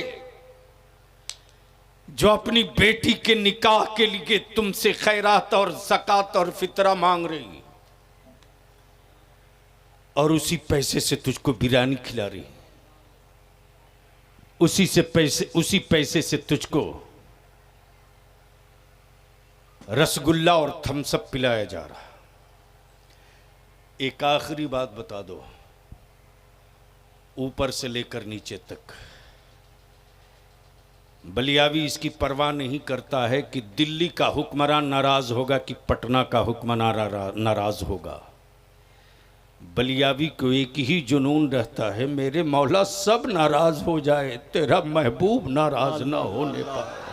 जो अपनी बेटी के निकाह के लिए तुमसे खैरात और ज़कात और फितरा मांग रही, और उसी पैसे से तुझको बिरयानी खिला रही, उसी पैसे से तुझको रसगुल्ला और थम्सअप पिलाया जा रहा। एक आखिरी बात बता दो, ऊपर से लेकर नीचे तक बलियावी इसकी परवाह नहीं करता है कि दिल्ली का हुक्मरान नाराज होगा कि पटना का हुक्मरान नाराज होगा। बलियावी को एक ही जुनून रहता है, मेरे मौला सब नाराज हो जाए, तेरा महबूब नाराज ना होने पाए।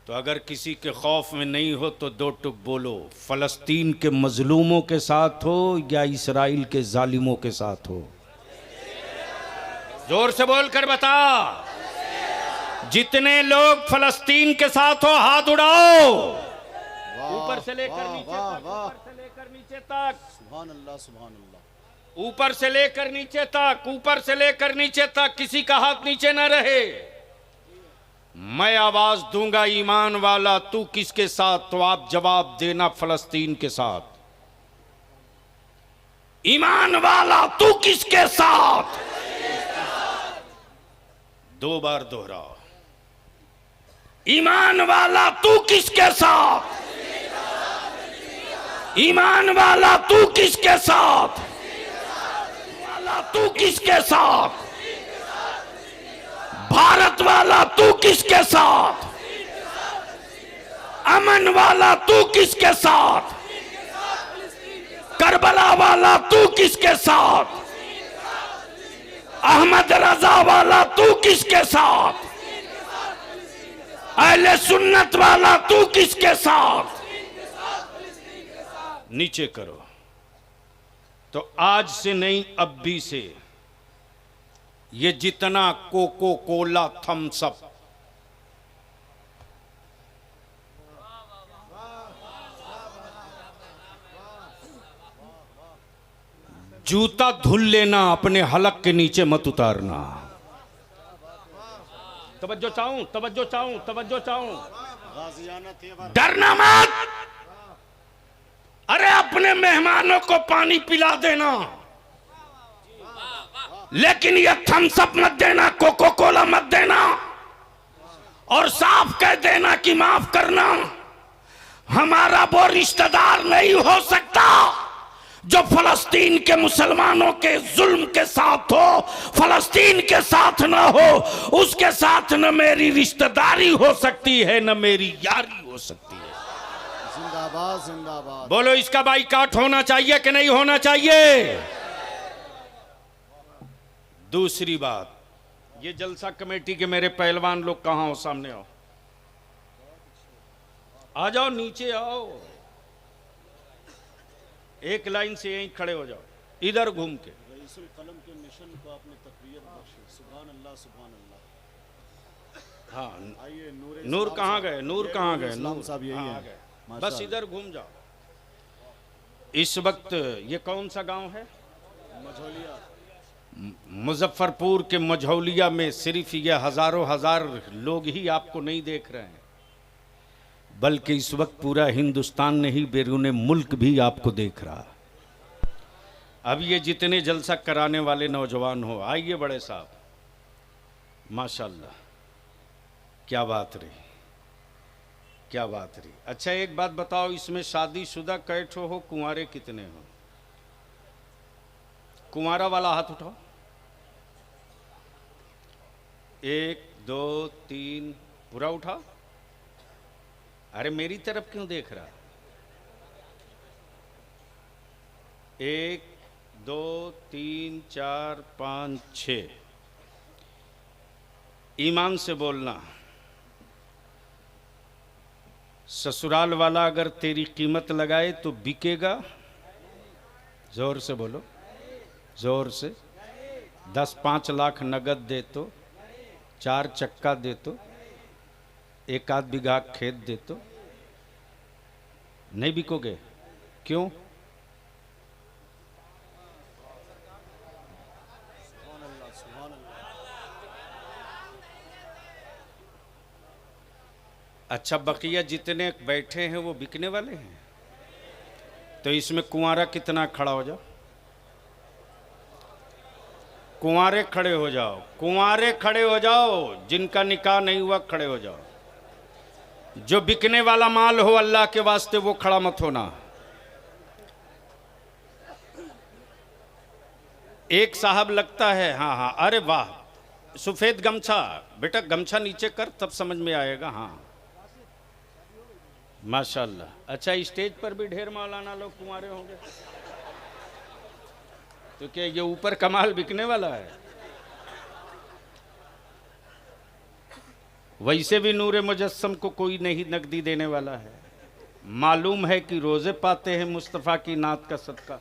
तो अगर किसी के खौफ में नहीं हो तो दो टुक बोलो, फलस्तीन के मजलूमों के साथ हो या इसराइल के जालिमों के साथ हो? जोर से बोल कर बता। जितने लोग फलस्तीन के साथ हो हाथ उड़ाओ, ऊपर से लेकर नीचे तक, ऊपर से लेकर नीचे तक, सुभान अल्लाह सुभान अल्लाह। ऊपर से लेकर नीचे तक, ऊपर से लेकर नीचे तक, किसी का हाथ नीचे न रहे। मैं आवाज दूंगा ईमान वाला तू किसके साथ, तो आप जवाब देना फलस्तीन के साथ। ईमान वाला तू किसके साथ? दो बार दोहराओ। ईमान वाला तू किसके साथ? ईमान वाला तू किसके साथ? वाला तू किसके साथ? भारत वाला तू किसके साथ? अमन वाला तू किसके साथ? करबला वाला तू किसके साथ? अहमद रजा वाला तू किसके साथ? अहले सुन्नत वाला तू किसके साथ? नीचे करो। तो आज से नहीं अब भी से ये जितना कोको कोला थम्स अप जूता धुल लेना, अपने हलक के नीचे मत उतारना। तवज्जो चाहूं, तवज्जो चाहूं, तवज्जो चाहूं। डरना मत। अरे अपने मेहमानों को पानी पिला देना, लेकिन ये थम्स अप मत देना, कोको कोला मत देना, और साफ कह देना कि माफ करना, हमारा वो रिश्तेदार नहीं हो सकता जो फलस्तीन के मुसलमानों के जुल्म के साथ हो, फलस्तीन के साथ ना हो, उसके साथ न मेरी रिश्तेदारी हो सकती है न मेरी यारी हो सकती है। जिंदाबाद जिंदाबाद। बोलो, इसका बाइकाट होना चाहिए कि नहीं होना चाहिए? दूसरी बात, ये जलसा कमेटी के मेरे पहलवान लोग कहां हो? सामने आओ, आ जाओ, नीचे आओ, एक लाइन से यहीं खड़े हो जाओ, इधर घूम के। रईसुल कलम के मिशन को आपने तकरीर बख्शी, सुभान अल्लाह सुभान अल्लाह। हाँ, आइए नूर कहाँ गए? नूर कहाँ गए? इस्लाम नूर साहब यही हाँ, आ हैं। गए। माशाअल्लाह। बस इधर घूम जाओ। इस वक्त ये कौन सा गांव है? मझौलिया। मुजफ्फरपुर के मझौलिया में सिर्फ ये हजारों हजार लोग ही आपको नहीं देख रहे हैं, बल्कि इस वक्त पूरा हिंदुस्तान नहीं, बैरून मुल्क भी आपको देख रहा। अब ये जितने जलसा कराने वाले नौजवान हो, आइए बड़े साहब, माशाल्लाह, क्या बात रही, क्या बात रही। अच्छा एक बात बताओ, इसमें शादीशुदा कैठो हो, कुंवारे कितने हो? कुंवारा वाला हाथ उठाओ। 1 2 3, पूरा उठा। अरे मेरी तरफ क्यों देख रहा? 1 2 3 4 5 6। ईमान से बोलना, ससुराल वाला अगर तेरी कीमत लगाए तो बिकेगा? जोर से बोलो, जोर से। 10-5 लाख नगद दे तो, 4 चक्का दे तो, 1 बीघा खेत दे तो नहीं बिकोगे? क्यों? अच्छा, बकिया जितने बैठे हैं वो बिकने वाले हैं? तो इसमें कुंवारा कितना खड़ा हो जाओ, कुंवारे खड़े हो जाओ, कुंवारे खड़े हो जाओ, जिनका निकाह नहीं हुआ खड़े हो जाओ। जो बिकने वाला माल हो अल्लाह के वास्ते वो खड़ा मत होना। एक साहब लगता है, हाँ हाँ, अरे वाह, सफेद गमछा, बेटा गमछा नीचे कर तब समझ में आएगा। हाँ माशाल्लाह। अच्छा, स्टेज पर भी ढेर मौलाना लोग कुंवारे होंगे, तो क्या ये ऊपर कमाल बिकने वाला है? वैसे भी नूरे मुजस्सम को कोई नहीं नकदी देने वाला है। मालूम है कि रोजे पाते हैं मुस्तफ़ा की नात का सदका।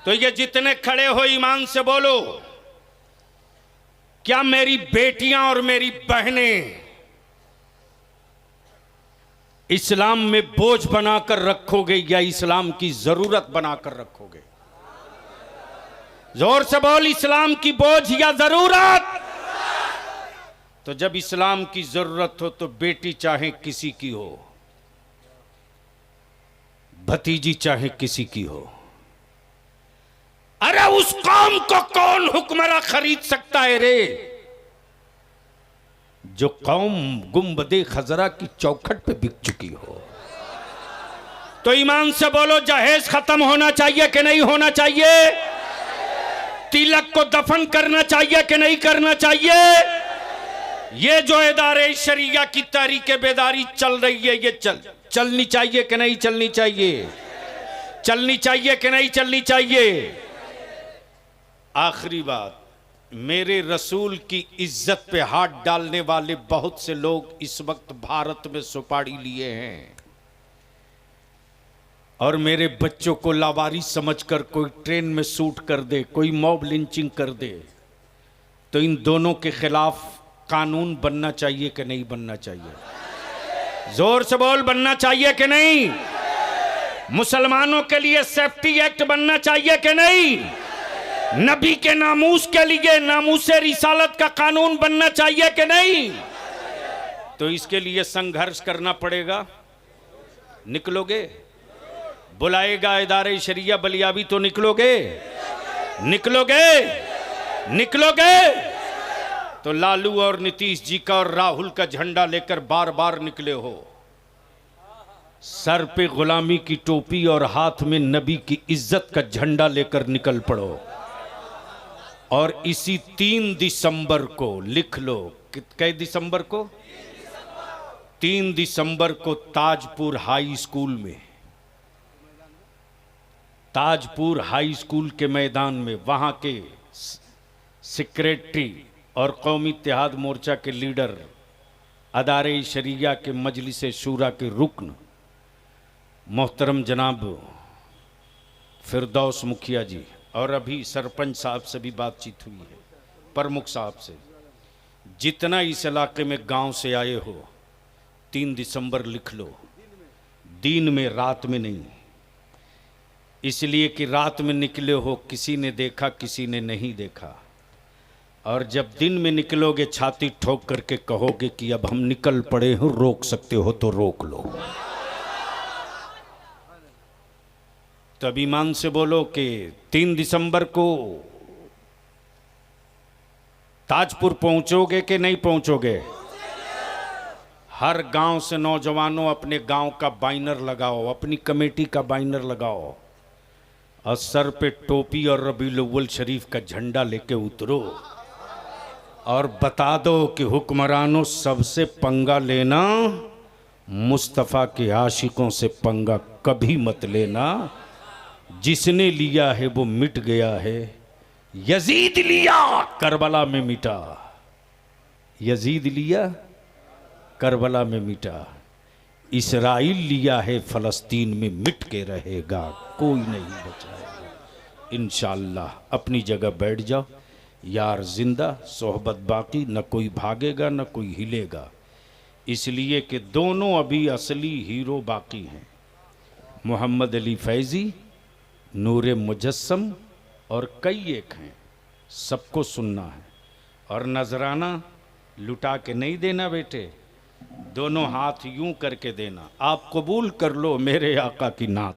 तो ये जितने खड़े हो ईमान से बोलो, क्या मेरी बेटियां और मेरी बहनें इस्लाम में बोझ बनाकर रखोगे या इस्लाम की जरूरत बनाकर रखोगे? जोर से बोल, इस्लाम की बोझ या जरूरत? तो जब इस्लाम की जरूरत हो तो बेटी चाहे किसी की हो, भतीजी चाहे किसी की हो, अरे उस कौम को कौन हुक्मरान खरीद सकता है रे? जो कौम गुंबदे खजरा की चौखट पे बिक चुकी हो। तो ईमान से बोलो, जहेज खत्म होना चाहिए कि नहीं होना चाहिए? तिलक को दफन करना चाहिए कि नहीं करना चाहिए? ये जो इदारे शरिया की तहरीक बेदारी चल रही है, ये चलनी चाहिए कि नहीं चलनी चाहिए? चलनी चाहिए कि नहीं चलनी चाहिए? आखिरी बात, मेरे रसूल की इज्जत पे हाथ डालने वाले बहुत से लोग इस वक्त भारत में सुपारी लिए हैं, और मेरे बच्चों को लावारिस समझकर कोई ट्रेन में शूट कर दे, कोई मॉब लिंचिंग कर दे, तो इन दोनों के खिलाफ कानून बनना चाहिए कि नहीं बनना चाहिए? जोर से बोल, बनना चाहिए कि नहीं? मुसलमानों के लिए सेफ्टी एक्ट बनना चाहिए कि नहीं? नबी के नामूस के लिए नामूसे रिसालत का कानून बनना चाहिए कि नहीं? तो इसके लिए संघर्ष करना पड़ेगा। निकलोगे? बुलाएगा इदारे शरिया बलियाबी तो निकलोगे? निकलोगे? निकलोगे? तो लालू और नीतीश जी का और राहुल का झंडा लेकर बार बार निकले हो, सर पे गुलामी की टोपी और हाथ में नबी की इज्जत का झंडा लेकर निकल पड़ो। और इसी 3 दिसंबर को लिख लो, कै दिसंबर को? 3 दिसंबर को ताजपुर हाई स्कूल में, ताजपुर हाई स्कूल के मैदान में वहां के सेक्रेटरी और कौमी इत्तेहाद मोर्चा के लीडर, अदारे शरिया के मजलिस शूरा के रुकन मोहतरम जनाब फिरदौस मुखिया जी, और अभी सरपंच साहब से भी बातचीत हुई है, प्रमुख साहब से, जितना इस इलाके में गांव से आए हो 3 दिसंबर लिख लो, दिन में, रात में नहीं। इसलिए कि रात में निकले हो, किसी ने देखा किसी ने नहीं देखा, और जब दिन में निकलोगे छाती ठोक करके कहोगे कि अब हम निकल पड़े हो, रोक सकते हो तो रोक लो। तब ईमान से बोलो कि 3 दिसंबर को ताजपुर पहुंचोगे कि नहीं पहुंचोगे? हर गांव से नौजवानों अपने गांव का बाइनर लगाओ, अपनी कमेटी का बाइनर लगाओ, और सर पे टोपी और रबीउल अव्वल शरीफ का झंडा लेके उतरो और बता दो कि हुक्मरानों, सबसे पंगा लेना, मुस्तफ़ा के आशिकों से पंगा कभी मत लेना। जिसने लिया है वो मिट गया है, यजीद लिया करबला में मिटा, यजीद लिया करबला में मिटा, इसराइल लिया है फलस्तीन में मिट के रहेगा, कोई नहीं बचाएगा। इंशाअल्लाह अपनी जगह बैठ जाओ, यार जिंदा, सोहबत बाकी, न कोई भागेगा न कोई हिलेगा, इसलिए कि दोनों अभी असली हीरो बाकी हैं, मोहम्मद अली फैज़ी, नूरे मुजस्सम और कई एक हैं। सबको सुनना है, और नजराना लुटा के नहीं देना बेटे, दोनों हाथ यूं करके देना। आप कबूल कर लो मेरे आका की नात।